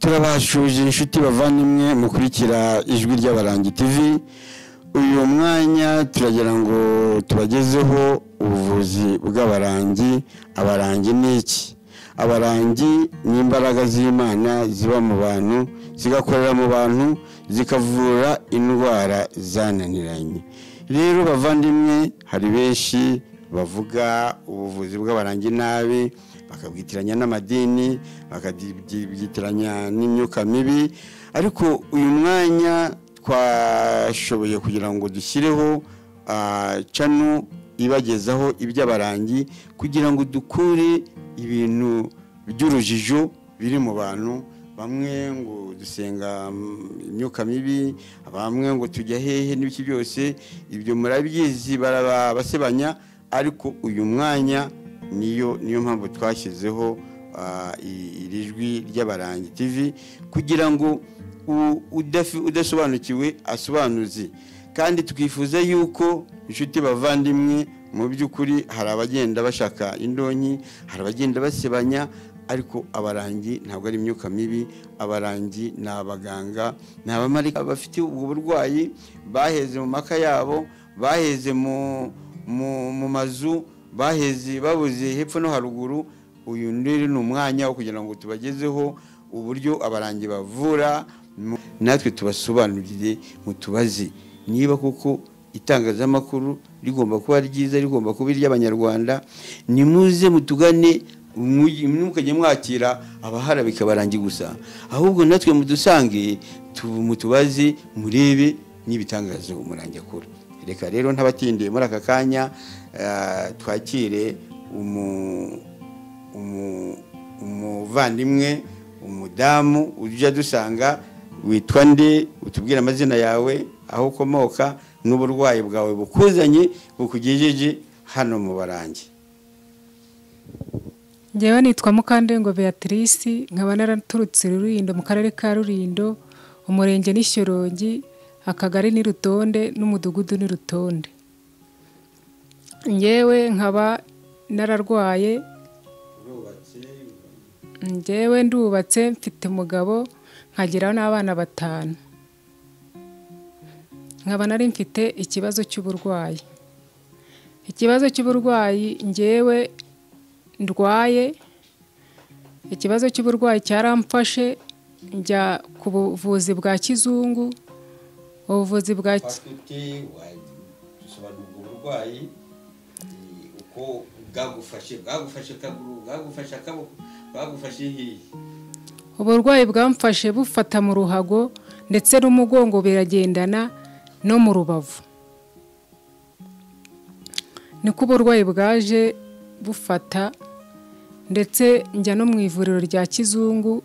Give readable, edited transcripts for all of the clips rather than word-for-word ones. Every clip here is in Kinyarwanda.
turabashuje inshuti bavandimwe mukurikira ijwi ry'Abarangi TV. Uyu mwanya turagira ngo tubagezeho ubuvuzi bw'abarangi. Abarangi ni iki? Abarangi ni imbaraga z'Imana ziba mu bantu, zigakorera mu bantu, zikavura indwara zananiranye. Rero bavandimwe, hari benshi bavuga ubuvuzi bw'abarangi nabi, bakabwitiranya n'amadini, bakabyitiranya n'imyuka mibi, ariko uyu mwanya twashoboye kugira ngo dushyireho channel ibagezaho iby'abarangi kugira ngo dukure ibintu by'urujijo biri mu bantu. Bamwe ngo dusenga imyuka mibi, bamwe ngo tujya hehe n'ibiki byose ibyo murabyizi barabasebanya, ariko uyu mwanya niyo mpamvu twashyizeho iri jwi ry'Abarangi TV kugira ngo udasobanukiwe asobanuze. Kandi twifuza yuko inshuti bavandimwe, mu by'ukuri hari abagenda bashaka indonyi, hari abagenda basebanya, ariko abarangi ntabwo ari imyuka mibi. Abarangi ni abaganga, ni abamarika bafite ubwo burwayi, baheze mu maka yabo, baheze mu mazu, baheze babuze hepfo no haruguru. Uyu ndiri ni umwanya wo kugira ngo tubagezeho uburyo abarangi bavura, natwe tubasobanurire, mutubaze niba kuko itangazamakuru rigomba kuba ryiza, rigomba kuba iry'Abanyarwanda. Nimuze mutugane, mukajye mwakira abaharabika Abarangi gusa, ahubwo natwe mudusange, mutubaze, murebe n'ibitangazo umurangi akora. Reka rero ntabatindiye muri aka kanya twakire umuvandimwe, umudamu ujya dusanga. Witwa nde? Utubwira amazina yawe, aho ukomoka, n'uburwayi bwawe bukuzanye bukugejeje hano mu Barangi. Njyewe nitwa Mukandengo Beatrice, nkaba naraturutse Rulindo, mu karere ka Rulindo, umurenge ni Shyorongi, akagari ni Rutonde, n'umudugudu ni Rutonde. Njyewe nkaba nararwaye, njyewe ndubatse, mfite umugabo, nkagira n'abana 5. Nkaba nari mfite ikibazo cy'uburwayi. Ikibazo cy'uburwayi njyewe ndwaye, ikibazo cy'uburwayi cyaramfashe, njya ku buvuzi bwa kizungu. Ubuvuzi bwa uburwayi uko bwagufashe kaguru, bwagufashe akaboko, bwagufashe hiyi. Uburwayi bwamfashe bufata mu ruhago ndetse n'umugongo, biragendana no mu rubavu. Niko uburwayi bwaje bufata, ndetse njya no mu ivuriro rya kizungu,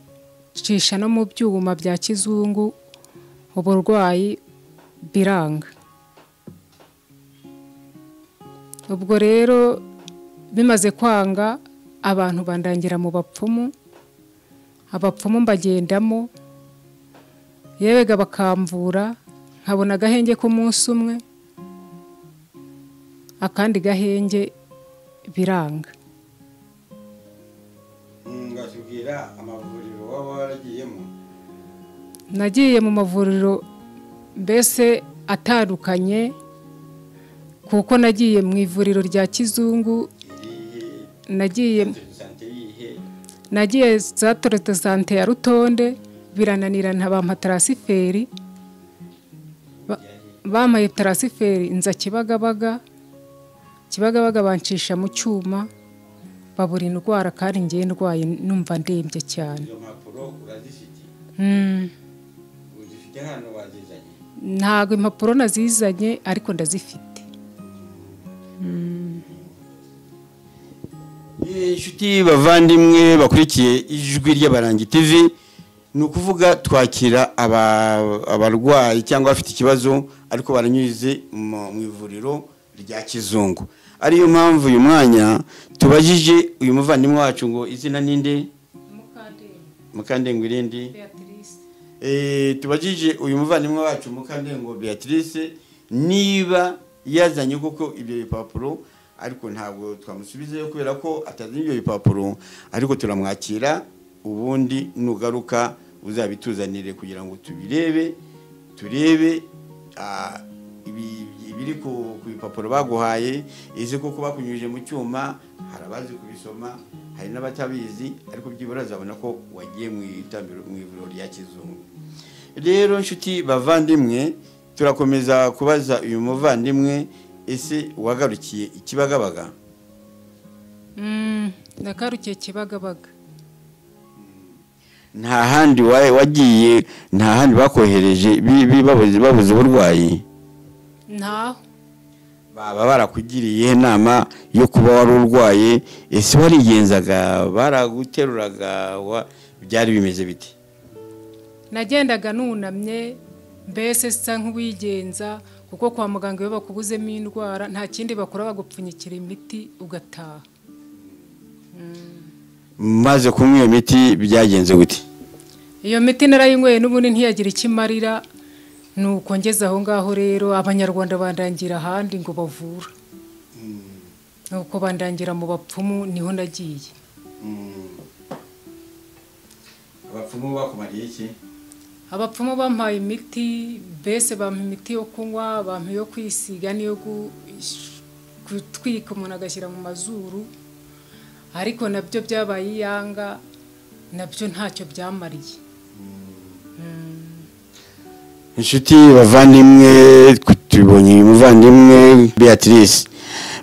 cisha no mu byuma bya kizungu, uburwayi biranga. Ubwo rero bimaze kwanga, abantu bandangira mu bapfumu, abapfumu mbagendamo, yewega bakamvura, nkabona agahenge k'umunsi umwe, akandi gahenge biranga. Ngatubwira amavuriro waba waragiyemo? Nagiye mu mavuriro mbese atandukanye, kuko nagiye mu ivuriro rya kizungu, nagiye za Torete Sante ya Rutonde, birananira ntabampa transferi, bampaye transferi nza Kibagabaga bancisha mu cyuma, babura indwara, kandi ngiye ndwaye numva ndembye cyane. Ntago impapuro nazizanye, ariko ndazifite. Inshuti bavandimwe bakurikiye ijwi ry'Abarangi TV, ni ukuvuga twakira abarwayi cyangwa bafite ikibazo ariko baranyuze mu ivuriro rya kizungu. Ariyo mpamvu uyu mwanya tubajije uyu muvandimwe wacu ngo izina ninde? Mukandengo irindi? Tubajije uyu muvandimwe wacu Mukandengo Beatrice niba yazanye koko ibyo bipapuro, ariko ntabwo twamusubizeyo kubera ko atazanye ibyo bipapuro, ariko turamwakira, ubundi nugaruka uzabituzanire kugira ngo turebe ibiri ku bipapuro baguhaye, ese koko bakunyujije mu cyuma. Hari abazi kubisoma, hari n'abatabizi, ariko byibura azabona ko wagiye mu ivuriro rya kizungu. Rero nshuti bavandimwe, turakomeza kubaza uyu muvandimwe, ese wagarukiye Kibagabaga? Nagarukiye Kibagabaga. Nta handi wagiye, nta handi bakohereje babuze uburwayi? Ntaho. Baba barakugiriye inama yo kuba wari urwaye, ese warigenzaga, baraguteruraga, byari bimeze biti? Nagendaga nunamye, mbese sa nk'uwigenza, kuko kwa muganga iyo bakubuzemo indwara nta kindi bakora, bagupfunyikira imiti ugataha. Maze kunywa iyo miti byagenze gute? Iyo miti narayinyweye n'ubundi ntiyagira ikimarira, nuko ngeze aho ngaho rero abanyarwanda bandangira ahandi ngo bavura. Nuko bandangira mu bapfumu, niho nagiye. Abapfumu bakumariye iki? Abapfumu bampaye imiti, mbese bampa imiti yo kunywa, bampa yo kwisiga, niyo gutwika umuntu agashyira mu mazuru, ariko nabyo byabaye iyanga, nabyo ntacyo byamariye. Inshuti bavandimwe, tubonye uyu muvandimwe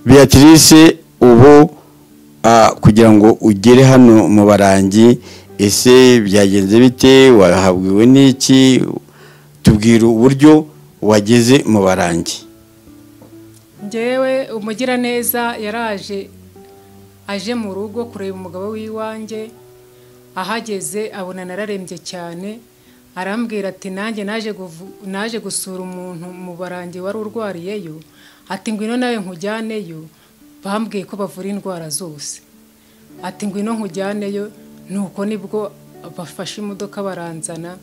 Beatrice, ubu kugira ngo ugere hano mu Barangi, ese byagenze bite? Wahabwiwe n'iki? Tubwira uburyo wageze mu Barangi. Njyewe umugiraneza yaraje aje mu rugo kureba umugabo w'iwanjye, ahageze abona nararembye cyane, arambwira ati nanjye naje gusura umuntu mu Barangi wari urwariyeyo, ati ngwino nawe nkujyaneyo, bambwiye ko bavura indwara zose, ati ngwino nkujyaneyo. Nuko nibwo bafashe imodoka baranzana.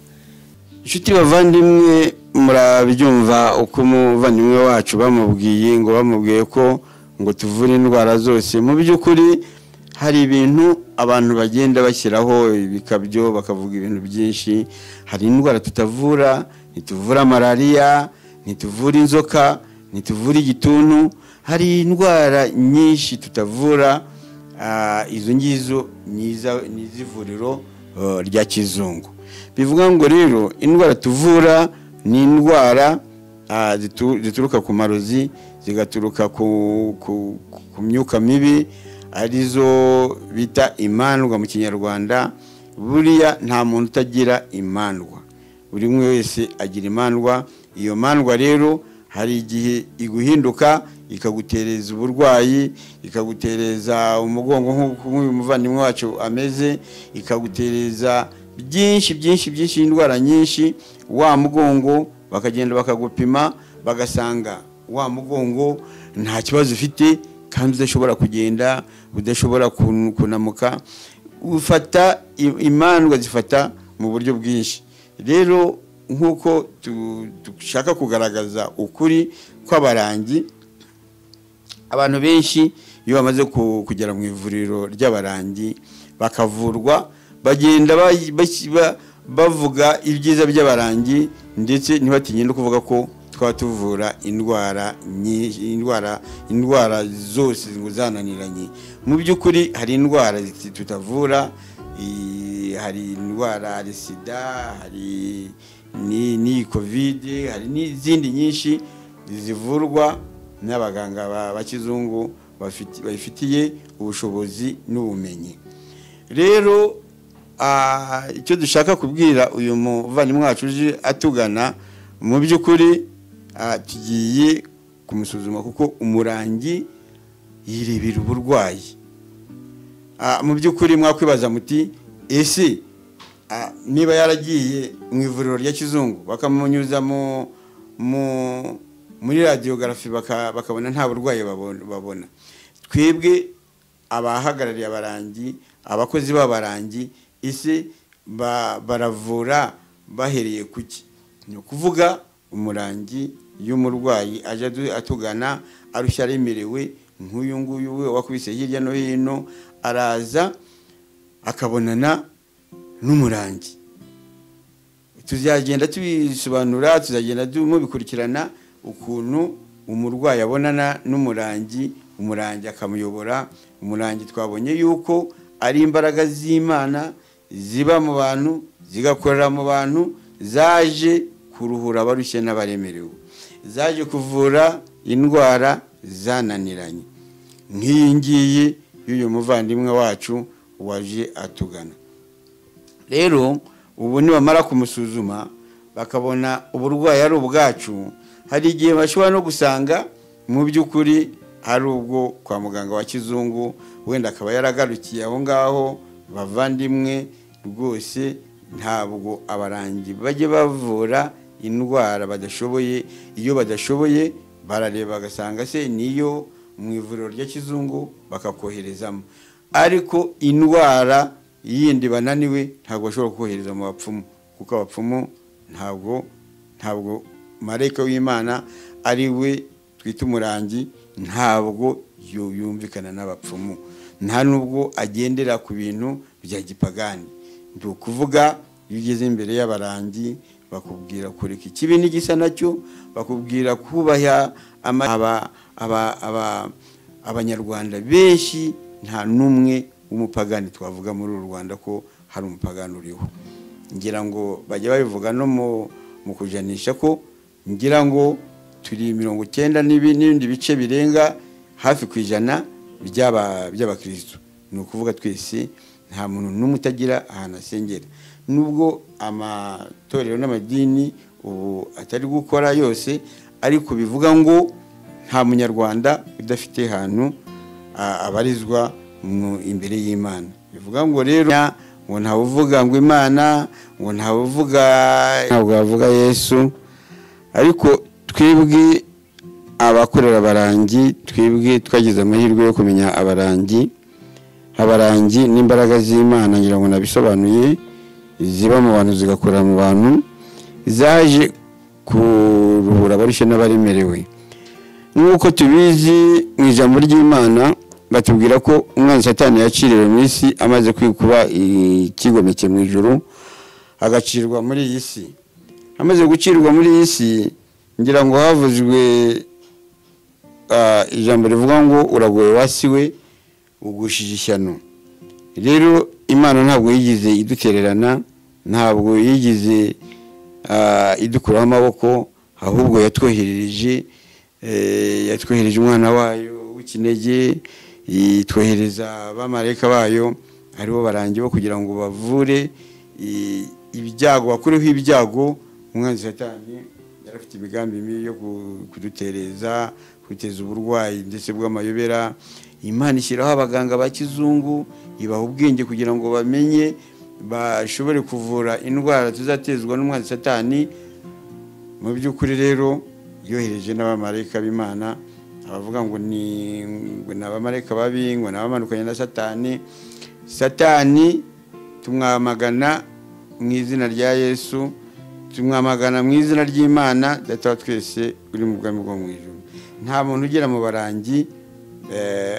Inshuti bavandimwe, murabyumva uko umuvandimwe wacu bamubwiye ko ngo tuvure indwara zose. Mu by'ukuri hari ibintu abantu bagenda bashyiraho ibikabyo, bakavuga ibintu byinshi. Hari indwara tutavura, ntituvura malariya, ntituvura inzoka, ntituvura igituntu. Hari indwara nyinshi tutavura. Izo ngizo ni iz'ivuriro rya kizungu. Bivuga ngo rero indwara tuvura ni indwara zituruka ku marozi, zigaturuka ku myuka mibi, arizo bita imandwa mu Kinyarwanda. Buriya nta muntu utagira imandwa, buri umwe wese agira imandwa. Iyo mandwa rero hari igihe iguhinduka, ikagutereza uburwayi, ikagutereza umugongo nk'uko uyu muvandimwe wacu ameze, ikagutereza byinshi, indwara nyinshi. Wa mugongo bakagenda bakagupima, bagasanga wa mugongo nta kibazo ufite, kandi udashobora kugenda, udashobora kunamuka. Ufata imandwa zifata mu buryo bwinshi. Rero nk'uko dushaka kugaragaza ukuri kw'Abarangi, abantu benshi iyo bamaze kugera mu ivuriro ry'Abarangi bakavurwa, bagenda bavuga ibyiza by'Abarangi, ndetse ntibatinye no kuvuga ko twaba tuvura indwara zose ngo zananiranye. Mu by'ukuri hari indwara tutavura, hari indwara, hari sida, hari ni covid, hari n'izindi nyinshi zivurwa n'abaganga ba kizungu babifitiye ubushobozi n'ubumenyi. Rero icyo dushaka kubwira uyu muvandimwe wacu uje atugana, mu by'ukuri tugiye kumusuzuma, kuko umurangi yirebera uburwayi. Mu by'ukuri mwakwibaza muti, ese niba yaragiye mu ivuriro rya kizungu bakamunyuza muri radiography bakabona nta burwayi babona, twebwe abahagarariye Abarangi, abakozi b'Abarangi, ese baravura bahereye kuki? Ni ukuvuga umurangi y'umurwayi aje atugana arushya aremerewe, nk'uyu nguyu we wakubise hirya no hino, araza akabonana n'umurangi. tuzagenda tubisobanura, tuzagenda mubikurikirana ukuntu umurwayi abonana n'umurangi, umurangi akamuyobora. Umurangi twabonye yuko ari imbaraga z'Imana ziba mu bantu, zigakorera mu bantu, zaje kuruhura abarushye n'abaremerewe, zaje kuvura indwara zananiranye nk'iyi ngiyi y'uyu muvandimwe wacu waje atugana. Rero ubu nibamara kumusuzuma bakabona uburwayi ari ubwacu, hari igihe bashobora no gusanga mu by'ukuri ari ubwo kwa muganga wa kizungu, wenda akaba yaragarukiye aho ngaho. Bavandimwe rwose ntabwo abarangi bajye bavura indwara badashoboye. Iyo badashoboye barareba bagasanga se niyo mu ivuriro rya kizungu bakakoherezamo, ariko indwara yindi bananiwe ntabwo bashobora kohereza mu bapfumu, kuko abapfumu ntabwo marayika w'Imana ari we twita umurangi, ntabwo yumvikana n'abapfumu, nta nubwo agendera ku bintu bya gipagani. Ndi ukuvuga iyo ugeze imbere y'abarangi bakubwira kureka ikibi n'igisa nacyo, bakubwira kubaha abanyarwanda benshi. Nta n'umwe w'umupagani twavuga muri uru Rwanda ko hari umupagani uriho. Ngira ngo bajya babivuga no mu kujanisha ko ngira ngo turi 90 n'ibindi bice birenga hafi ku ijana by'abakristo. Ni ukuvuga twese nta muntu n'umwe utagira ahantu asengera, nubwo amatorero n'amadini ubu atari gukora yose, ariko bivuga ngo nta munyarwanda udafite ahantu abarizwa imbere y'Imana. Bivuga ngo rero ngo ntawuvuga ngo Imana, ngo ntabwo bavuga Yesu, ariko twebwe abakorera abarangi, twebwe twagize amahirwe yo kumenya abarangi n'imbaraga z'Imana. Ngira ngo nabisobanuye, ziba mu bantu zigakora mu bantu, zaje kuruhura abarushye n'abaremerewe. Nk'uko tubizi mu ijambo ry'Imana batubwira ko umwanzi Satani yaciriwe mu isi amaze kwikuba ikigomeke mu ijuru, agacirwa muri iyi si. Amaze gucirwa muri iyi si, ngira ngo havuzwe ijambo rivuga ngo uragoye wasiwe ugushije ishyano. Rero Imana ntabwo yigize idutererana, ntabwo yigize idukuraho amaboko, ahubwo yatwoherereje umwana wayo w'ikinege, yitwohereza abamarayika bayo aribo barangi bo kugira ngo bavure ibyago, bakureho ibyago. Umwanzi Satani yarafite imigambi mibi yo kudutereza, kuteza uburwayi ndetse bw'amayobera. Imana ishyiraho abaganga ba kizungu, ibaha ubwenge kugira ngo bamenye, bashobore kuvura indwara tuzatezwa n'umwanzi Satani. Mu by'ukuri rero yohereje n'abamarayika b'Imana, abavuga ngo ni abamarayika babi, ngo nabamanukanye na Satani. Satani tumwamagana mu izina rya Yesu, tumwamagana mu izina ry'Imana Data wa twese uri mu bwami bwo mu ijuru. Nta muntu ugera mu barangi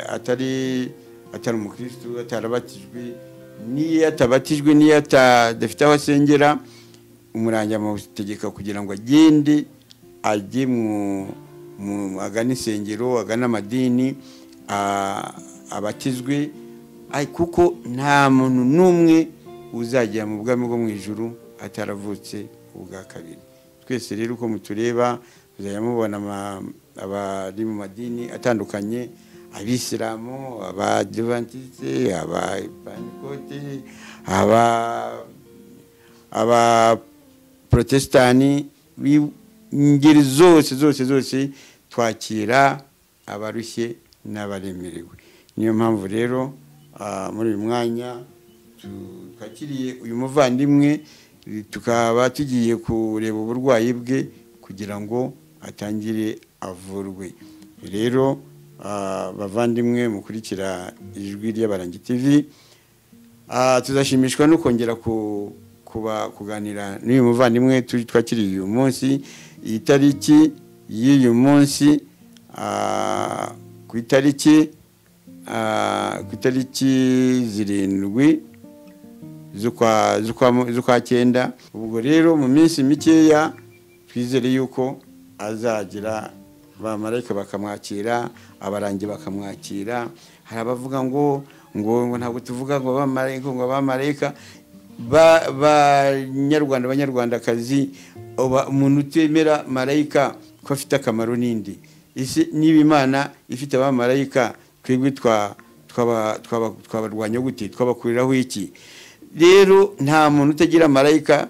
atari umukristo, atarabatijwe. Niyo atabatijwe, niyo atadafite aho asengera, umurangi amutegeka kugira ngo agende ajye agana insengero, agana amadini, abatizwe, kuko nta muntu n'umwe uzajya mu bwami bwo mu ijuru ataravutse ubwa kabiri. Twese rero uko mutureba muzajya mubona abari mu madini atandukanye, abisilamu, abadivantiste, abapantekote, abaprotestani, ingeri zose twakira abarushye n'abaremerewe. Niyo mpamvu rero muri uyu mwanya twakiriye uyu muvandimwe, tukaba tugiye kureba uburwayi bwe kugira ngo atangire avurwe. Rero bavandimwe mukurikira ijwi ry'Abarangi TV, tuzashimishwa no kongera kuganira n'uyu muvandimwe twakiriye uyu munsi. Iyi tariki y'uyu munsi ku itariki 7 z'ukwa cyenda. Ubwo rero mu minsi mikeya twizere yuko azagira abamarayika bakamwakira, abarangi bakamwakira. Hari abavuga ngo ntabwo tuvuga ngo abamarayika banyarwandakazi, umuntu utemera marayika ko afite akamaro n'indi isi. Niba Imana ifite abamarayika, twebwe twabarwanya gute? Twabakuriraho iki? Rero nta muntu utagira marayika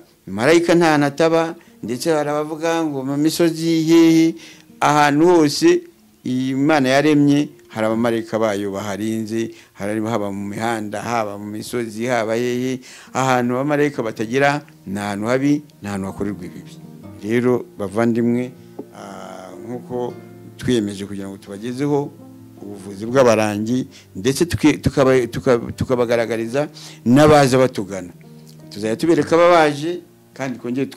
nta nataba. Ndetse hari abavuga ngo mu misozi hehe, ahantu hose Imana yaremye hari abamarayika bayo baharinze, haba mu mihanda, haba mu misozi, haba hehe. Ahantu abamarayika batagira ni ahantu habi, ni ahantu hakorerwa ibibi. Rero bavandimwe, nk'uko twiyemeje kugira ngo tubagezeho ubuvuzi bw'abarangi, ndetse tukabagaragariza n'abaza batugana, tuzajya tubereka ababaje kandi twongere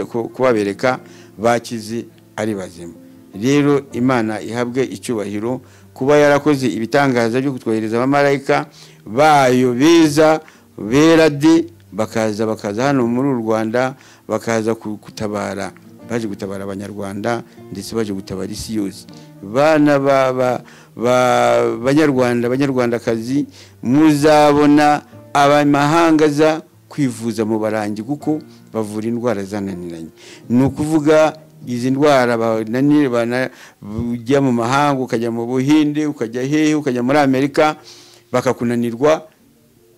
kubabereka bakize ari bazima. Rero Imana ihabwe icyubahiro kuba yarakoze ibitangaza byo kutwohereza abamarayika bayo beza bera de, bakaza hano muri Rwanda, bakaza gutabara, baje gutabara abanyarwanda ndetse baje gutabara isi yose. Bana banyarwandakazi, muzabona abamahanga za kwivuza mu barangi kuko bavura indwara zananiranye. Ni ukuvuga izi ndwara bananira, ujya mu mahanga, ukajya mu Buhinde, ukajya hehe, ukajya muri Amerika bakakunanirwa,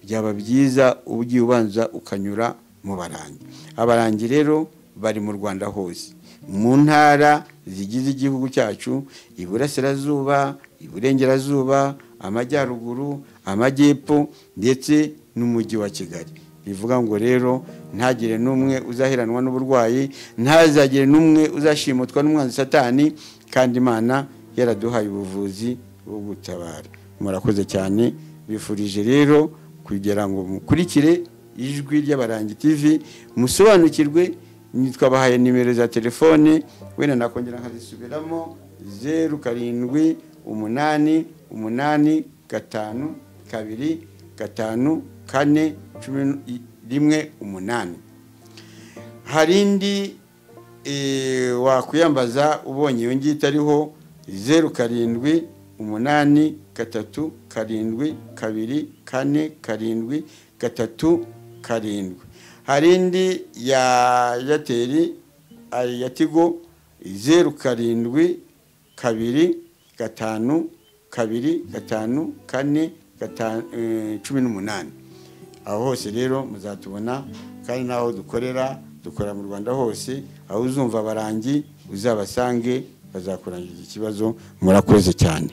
byaba byiza ugiye ubanza ukanyura mu barangi. Abarangi rero bari mu Rwanda hose, mu ntara zigize igihugu cyacu, Iburasirazuba, Iburengerazuba, Amajyaruguru, Amajyepfo ndetse n'umujyi wa Kigali. Bivuga ngo rero ntagire n'umwe uzaheranwa n'uburwayi, ntazagire n'umwe uzashimutwa n'umwanzi Satani, kandi Imana yaraduhaye ubuvuzi bwo gutabara. Murakoze cyane. Bifurije rero kugira ngo mukurikire ijwi ry'Abarangi TV, musobanukirwe. Twabahaye nimero za telefone, wenda nakongera nkazisubiramo: 07 8 8 5 2 5 4 11. Hari indi wakwiyambaza ubonye iyo ngiye itariho: 07 8 3 7 2 4 7 7. Hari indi ya Airtel ya Tigo: 07 2 5 2 5 4 18. Aho hose rero muzatubona, kandi naho dukora mu Rwanda hose. Aho uzumva abarangi uzabasange, bazakurangiza ikibazo. Murakoze cyane.